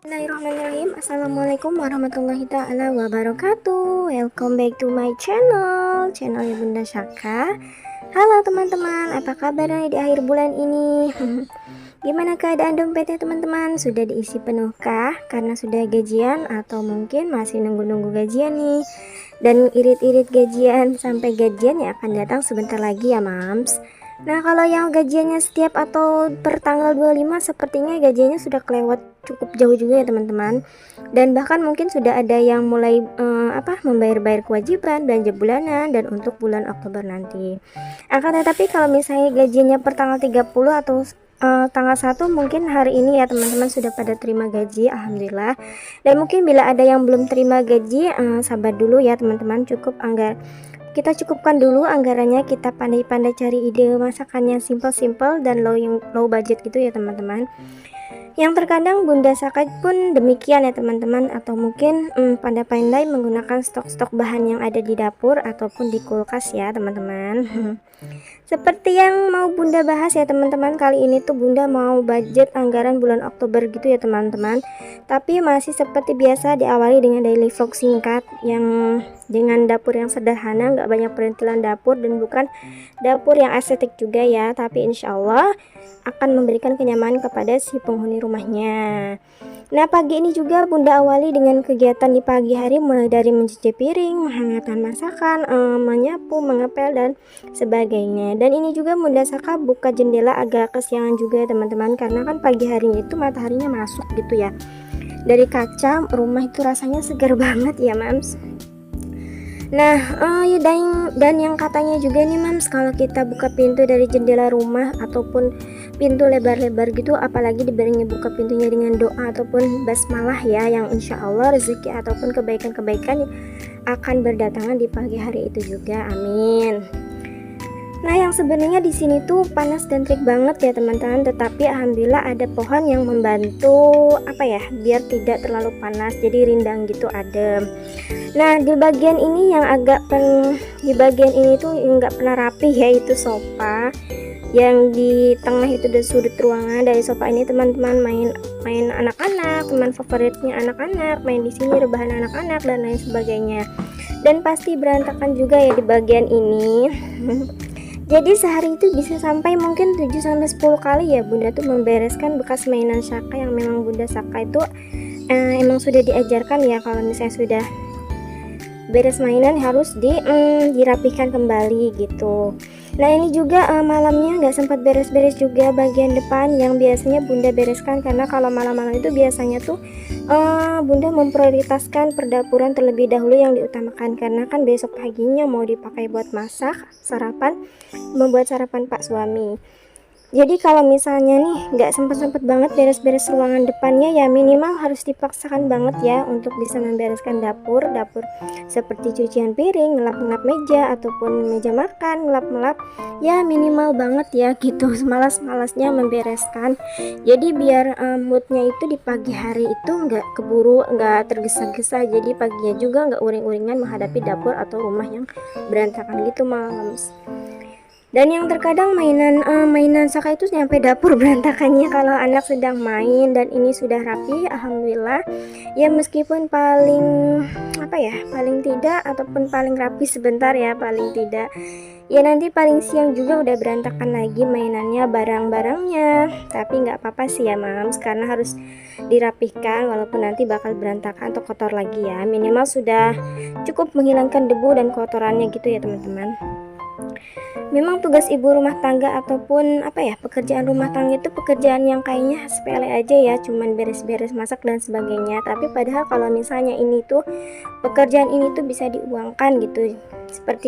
Bismillahirrahmanirrahim. Assalamualaikum warahmatullahi ta'ala wabarakatuh. Welcome back to my channelnya Bunda Syaka. Halo teman-teman, apa kabar di akhir bulan ini? Gimana keadaan dompetnya teman-teman? Sudah diisi penuhkah? Karena sudah gajian atau mungkin masih nunggu-nunggu gajian nih? Dan irit-irit gajian sampai gajian yang akan datang sebentar lagi ya mams. Nah, kalau yang gajiannya setiap atau per tanggal 25 sepertinya gajiannya sudah kelewat cukup jauh juga ya teman-teman. Dan bahkan mungkin sudah ada yang mulai membayar-bayar kewajiban belanja bulanan dan untuk bulan Oktober nanti. Akan tetapi kalau misalnya gajiannya per tanggal 30 atau tanggal 1 mungkin hari ini ya teman-teman sudah pada terima gaji, alhamdulillah. Dan mungkin bila ada yang belum terima gaji, sabar dulu ya teman-teman, kita cukupkan dulu anggarannya, kita pandai-pandai cari ide masakannya simple-simple dan low budget gitu ya teman-teman. Yang terkadang Bunda Saka pun demikian ya teman-teman, atau mungkin pandai-pandai menggunakan stok-stok bahan yang ada di dapur ataupun di kulkas ya teman-teman. Seperti yang mau Bunda bahas ya teman-teman, kali ini tuh Bunda mau budget anggaran bulan Oktober gitu ya teman-teman. Tapi masih seperti biasa diawali dengan daily vlog singkat yang dengan dapur yang sederhana, nggak banyak perintilan dapur dan bukan dapur yang estetik juga ya. Tapi insya Allah akan memberikan kenyamanan kepada si penghuni rumahnya. Nah, pagi ini juga Bunda awali dengan kegiatan di pagi hari, mulai dari mencuci piring, menghangatkan masakan, menyapu, mengepel dan sebagainya. Dan ini juga Bunda Saka buka jendela agak kesiangan juga ya teman-teman, karena kan pagi harinya itu mataharinya masuk gitu ya. Dari kaca rumah itu rasanya segar banget ya mams. Nah, dan yang katanya juga nih mams, kalau kita buka pintu dari jendela rumah ataupun pintu lebar-lebar gitu, apalagi dibandingin buka pintunya dengan doa ataupun basmalah ya, yang insya Allah rezeki ataupun kebaikan-kebaikan akan berdatangan di pagi hari itu juga, amin. Nah, yang sebenarnya di sini tuh panas dan terik banget ya teman-teman, tetapi alhamdulillah ada pohon yang membantu biar tidak terlalu panas, jadi rindang gitu adem. Nah, di bagian ini tuh nggak pernah rapi, yaitu sofa yang di tengah itu ada sudut ruangan. Dari sofa ini teman-teman main anak-anak, teman favoritnya anak-anak, main di sini rebahan anak-anak dan lain sebagainya. Dan pasti berantakan juga ya di bagian ini. Jadi sehari itu bisa sampai mungkin 7-10 kali ya Bunda tuh membereskan bekas mainan Saka, yang memang Bunda Saka itu emang sudah diajarkan ya, kalau misalnya sudah beres mainan harus dirapihkan kembali gitu. Nah, ini juga malamnya nggak sempat beres-beres juga bagian depan yang biasanya Bunda bereskan, karena kalau malam-malam itu biasanya tuh Bunda memprioritaskan perdapuran terlebih dahulu yang diutamakan, karena kan besok paginya mau dipakai buat masak, membuat sarapan Pak suami. Jadi kalau misalnya nih nggak sempet banget beres-beres ruangan depannya, ya minimal harus dipaksakan banget ya untuk bisa membereskan dapur seperti cucian piring, ngelap-ngelap meja ataupun meja makan, ngelap-ngelap, ya minimal banget ya gitu, semalas-malasnya membereskan. Jadi biar moodnya itu di pagi hari itu nggak keburu, nggak tergesa-gesa, jadi paginya juga nggak uring-uringan menghadapi dapur atau rumah yang berantakan gitu mams. Dan yang terkadang mainan Saka itu sampai dapur berantakannya kalau anak sedang main. Dan ini sudah rapi alhamdulillah ya, meskipun paling tidak ataupun paling rapi sebentar ya, paling tidak ya nanti paling siang juga udah berantakan lagi mainannya, barang-barangnya. Tapi nggak apa-apa sih ya mams, karena harus dirapihkan walaupun nanti bakal berantakan atau kotor lagi ya, minimal sudah cukup menghilangkan debu dan kotorannya gitu ya teman-teman. Memang tugas ibu rumah tangga ataupun pekerjaan rumah tangga itu pekerjaan yang kayaknya sepele aja ya, cuman beres-beres masak dan sebagainya. Tapi padahal kalau misalnya pekerjaan ini tuh bisa diuangkan gitu.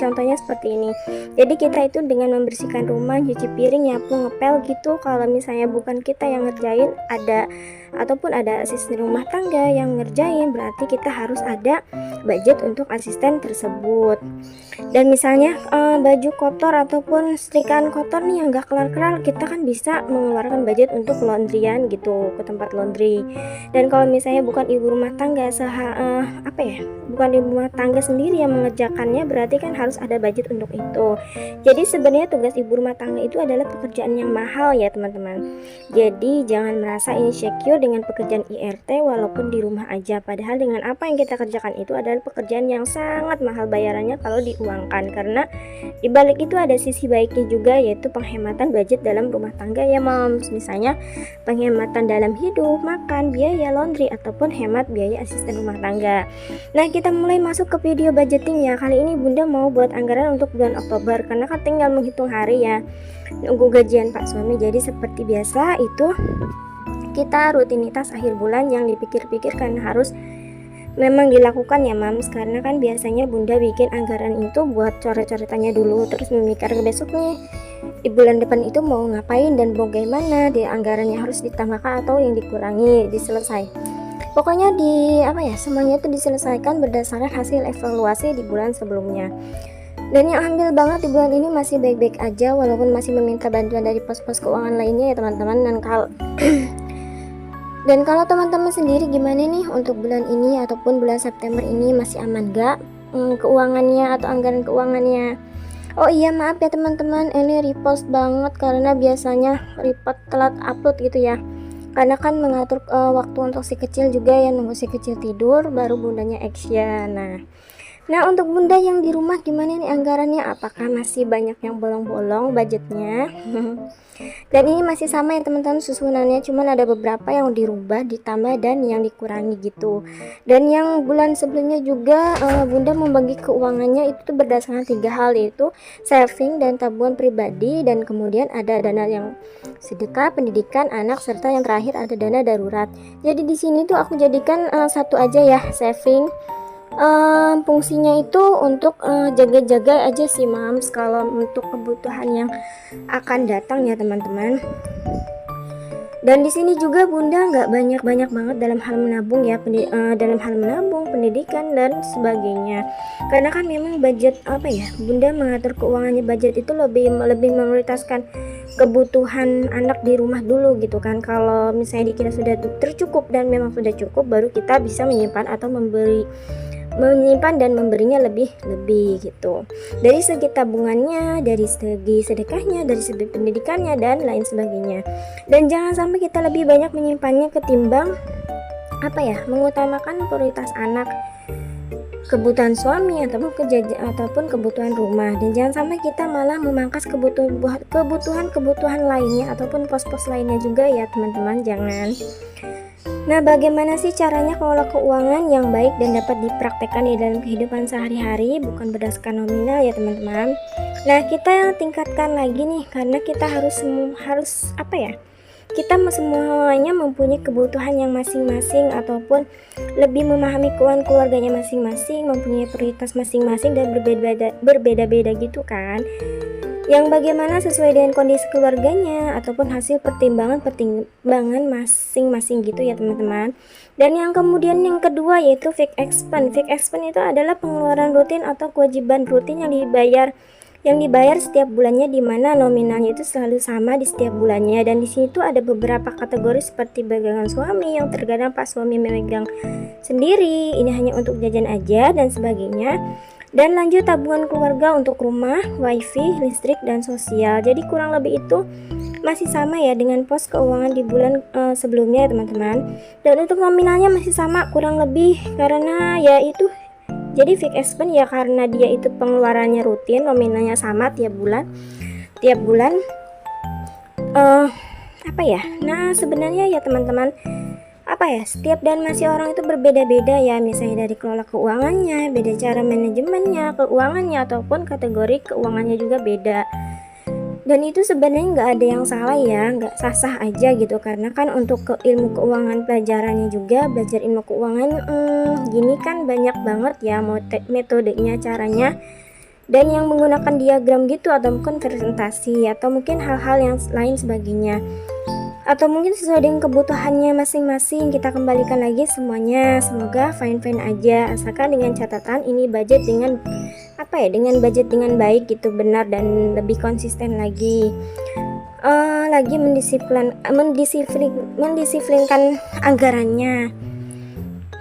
Contohnya seperti ini. Jadi kita itu dengan membersihkan rumah, cuci piring, nyapu, ngepel gitu, kalau misalnya bukan kita yang ngerjain, ada ataupun ada asisten rumah tangga yang ngerjain, berarti kita harus ada budget untuk asisten tersebut. Dan misalnya baju kotor ataupun setrikaan kotor nih yang gak kelar-kelar, kita kan bisa mengeluarkan budget untuk laundryan gitu, ke tempat laundry. Dan kalau misalnya bukan ibu rumah tangga bukan ibu rumah tangga sendiri yang mengerjakannya, berarti kan harus ada budget untuk itu. Jadi sebenarnya tugas ibu rumah tangga itu adalah pekerjaan yang mahal ya teman-teman. Jadi jangan merasa insecure dengan pekerjaan IRT walaupun di rumah aja, padahal dengan apa yang kita kerjakan itu adalah pekerjaan yang sangat mahal bayarannya kalau diuangkan, karena dibalik itu ada sisi baiknya juga, yaitu penghematan budget dalam rumah tangga ya moms. Misalnya penghematan dalam hidup, makan, biaya laundry, ataupun hemat biaya asisten rumah tangga. Nah, kita mulai masuk ke video budgeting ya. Kali ini Bunda mau buat anggaran untuk bulan Oktober, karena kan tinggal menghitung hari ya, nunggu gajian Pak suami. Jadi seperti biasa itu kita rutinitas akhir bulan yang dipikir-pikirkan harus memang dilakukan ya mams, karena kan biasanya Bunda bikin anggaran itu buat coret-coretannya dulu, terus memikir besok nih di bulan depan itu mau ngapain dan bagaimana, di anggarannya harus ditambahkan atau yang dikurangi, diselesai. Pokoknya semuanya itu diselesaikan berdasarkan hasil evaluasi di bulan sebelumnya. Dan yang ambil banget di bulan ini masih baik-baik aja, walaupun masih meminta bantuan dari pos-pos keuangan lainnya ya teman-teman. Dan kalau teman-teman sendiri gimana nih untuk bulan ini ataupun bulan September ini, masih aman gak keuangannya atau anggaran keuangannya? Oh iya, maaf ya teman-teman, ini repost banget karena biasanya report telat upload gitu ya, karena kan mengatur waktu untuk si kecil juga ya, nunggu si kecil tidur baru bundanya action. Nah untuk bunda yang di rumah gimana nih anggarannya, apakah masih banyak yang bolong-bolong budgetnya? Dan ini masih sama ya teman-teman susunannya, cuman ada beberapa yang dirubah, ditambah, dan yang dikurangi gitu. Dan yang bulan sebelumnya juga bunda membagi keuangannya itu berdasarkan 3 hal, yaitu saving dan tabungan pribadi, dan kemudian ada dana yang sedekah, pendidikan anak, serta yang terakhir ada dana darurat. Jadi di sini tuh aku jadikan satu aja ya, saving. Fungsinya itu untuk jaga-jaga aja sih mams, kalau untuk kebutuhan yang akan datang ya teman-teman. Dan di sini juga bunda nggak banyak-banyak banget dalam hal menabung ya, dalam hal menabung, pendidikan dan sebagainya, karena kan memang budget bunda mengatur keuangannya, budget itu lebih memprioritaskan kebutuhan anak di rumah dulu gitu kan. Kalau misalnya dikira sudah tercukup dan memang sudah cukup, baru kita bisa menyimpan atau menyimpan dan memberinya lebih gitu, dari segi tabungannya, dari segi sedekahnya, dari segi pendidikannya dan lain sebagainya. Dan jangan sampai kita lebih banyak menyimpannya ketimbang mengutamakan prioritas anak, kebutuhan suami ataupun kebutuhan rumah. Dan jangan sampai kita malah memangkas kebutuhan lainnya ataupun pos-pos lainnya juga ya teman-teman, jangan. Nah, bagaimana sih caranya kelola keuangan yang baik dan dapat dipraktekkan di dalam kehidupan sehari-hari, bukan berdasarkan nominal ya teman-teman. Nah, kita yang tingkatkan lagi nih, karena kita harus kita semuanya mempunyai kebutuhan yang masing-masing, ataupun lebih memahami keuangan keluarganya masing-masing, mempunyai prioritas masing-masing dan berbeda-beda gitu kan, yang bagaimana sesuai dengan kondisi keluarganya ataupun hasil pertimbangan masing-masing gitu ya teman-teman. Dan yang kemudian yang kedua yaitu fixed expense. Fixed expense itu adalah pengeluaran rutin atau kewajiban rutin yang dibayar setiap bulannya, di mana nominalnya itu selalu sama di setiap bulannya. Dan di sini tuh ada beberapa kategori seperti pegangan suami, yang terkadang pas suami memegang sendiri, ini hanya untuk jajan aja dan sebagainya. Dan lanjut tabungan keluarga untuk rumah, wifi, listrik, dan sosial. Jadi kurang lebih itu masih sama ya dengan pos keuangan di bulan sebelumnya ya teman-teman. Dan untuk nominalnya masih sama kurang lebih, karena ya itu jadi fixed expense ya, karena dia itu pengeluarannya rutin, nominalnya sama tiap bulan. Nah sebenarnya ya teman-teman, setiap dan masih orang itu berbeda-beda ya, misalnya dari kelola keuangannya, beda cara manajemennya, keuangannya, ataupun kategori keuangannya juga beda. Dan itu sebenarnya nggak ada yang salah ya, nggak sah-sah aja gitu, karena kan untuk ilmu keuangan pelajarannya juga, belajar ilmu keuangan gini kan banyak banget ya metodenya, caranya, dan yang menggunakan diagram gitu, atau mungkin presentasi, atau mungkin hal-hal yang lain sebagainya. atau mungkin sesuai dengan kebutuhannya masing-masing. Kita kembalikan lagi semuanya, semoga fine-fine aja, asalkan dengan catatan ini budget dengan dengan budget dengan baik gitu, benar dan lebih konsisten lagi. Lagi mendisiplinkan anggarannya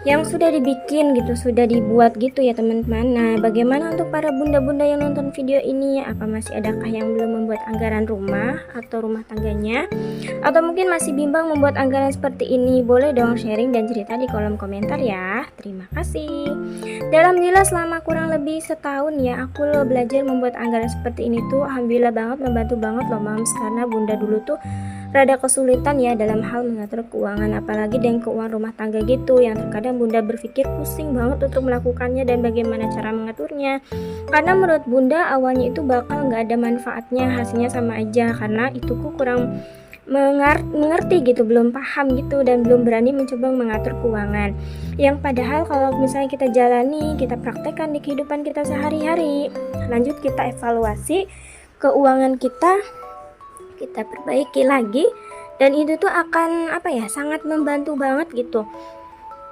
yang sudah dibikin gitu, sudah dibuat gitu ya teman-teman. Nah, bagaimana untuk para bunda-bunda yang nonton video ini? Apa masih adakah yang belum membuat anggaran rumah atau rumah tangganya? Atau mungkin masih bimbang membuat anggaran seperti ini? Boleh dong sharing dan cerita di kolom komentar ya. Terima kasih. Alhamdulillah selama kurang lebih setahun ya aku belajar membuat anggaran seperti ini tuh alhamdulillah banget, membantu banget loh Mams, karena bunda dulu tuh rada kesulitan ya dalam hal mengatur keuangan, apalagi dengan keuangan rumah tangga gitu, yang terkadang bunda berpikir pusing banget untuk melakukannya dan bagaimana cara mengaturnya, karena menurut bunda awalnya itu bakal nggak ada manfaatnya, hasilnya sama aja, karena itu kurang mengerti gitu, belum paham gitu, dan belum berani mencoba mengatur keuangan, yang padahal kalau misalnya kita jalani, kita praktekkan di kehidupan kita sehari-hari, lanjut kita evaluasi keuangan kita perbaiki lagi, dan itu tuh akan sangat membantu banget gitu,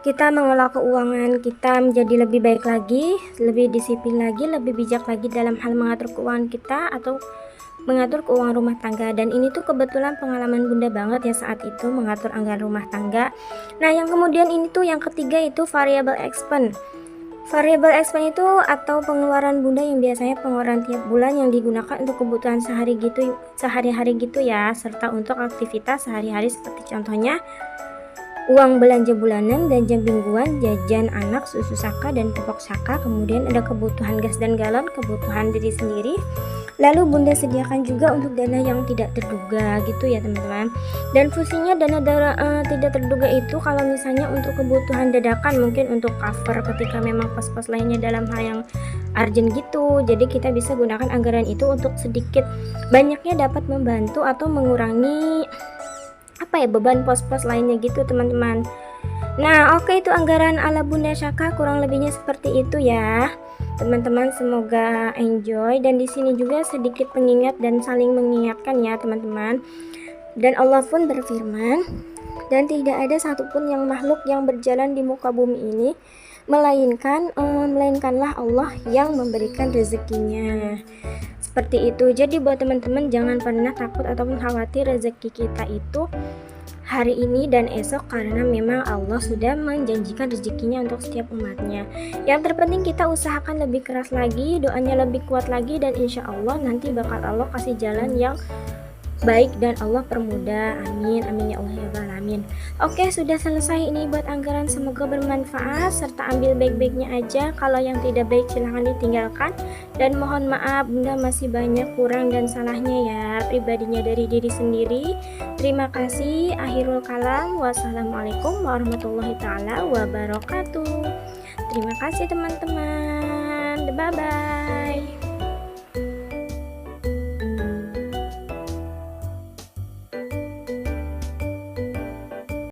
kita mengelola keuangan kita menjadi lebih baik lagi, lebih disiplin lagi, lebih bijak lagi dalam hal mengatur keuangan kita atau mengatur keuangan rumah tangga. Dan ini tuh kebetulan pengalaman bunda banget ya saat itu mengatur anggaran rumah tangga. Nah, yang kemudian ini tuh yang ketiga itu variable expense. Variable expense itu atau pengeluaran bunda yang biasanya pengeluaran tiap bulan yang digunakan untuk kebutuhan sehari-hari gitu ya, serta untuk aktivitas sehari-hari seperti contohnya uang belanja bulanan, belanja mingguan, jajan anak, susu saka dan pupuk saka, kemudian ada kebutuhan gas dan galon, kebutuhan diri sendiri. Lalu bunda sediakan juga untuk dana yang tidak terduga gitu ya teman-teman. Dan fungsinya dana tidak terduga itu kalau misalnya untuk kebutuhan dadakan, mungkin untuk cover ketika memang pos-pos lainnya dalam hal yang urgent gitu. Jadi kita bisa gunakan anggaran itu untuk sedikit banyaknya dapat membantu atau mengurangi beban pos-pos lainnya gitu teman-teman. Nah, oke, itu anggaran ala Bunda Syaka kurang lebihnya seperti itu ya. Teman-teman semoga enjoy, dan di sini juga sedikit pengingat dan saling mengingatkan ya teman-teman. Dan Allah pun berfirman, dan tidak ada satupun yang makhluk yang berjalan di muka bumi ini melainkanlah Allah yang memberikan rezekinya. Seperti itu. Jadi buat teman-teman jangan pernah takut ataupun khawatir rezeki kita itu hari ini dan esok, karena memang Allah sudah menjanjikan rezekinya untuk setiap umatnya. Yang terpenting kita usahakan lebih keras lagi, doanya lebih kuat lagi, dan insya Allah nanti bakal Allah kasih jalan yang baik dan Allah permudah. Amin, amin ya Allah ya Rabbal alamin. Oke, sudah selesai ini buat anggaran, semoga bermanfaat serta ambil baik-baiknya aja, kalau yang tidak baik silahkan ditinggalkan, dan mohon maaf bunda masih banyak kurang dan salahnya ya, pribadinya dari diri sendiri. Terima kasih, akhirul kalam, wassalamualaikum warahmatullahi taala wabarakatuh. Terima kasih teman-teman, bye bye.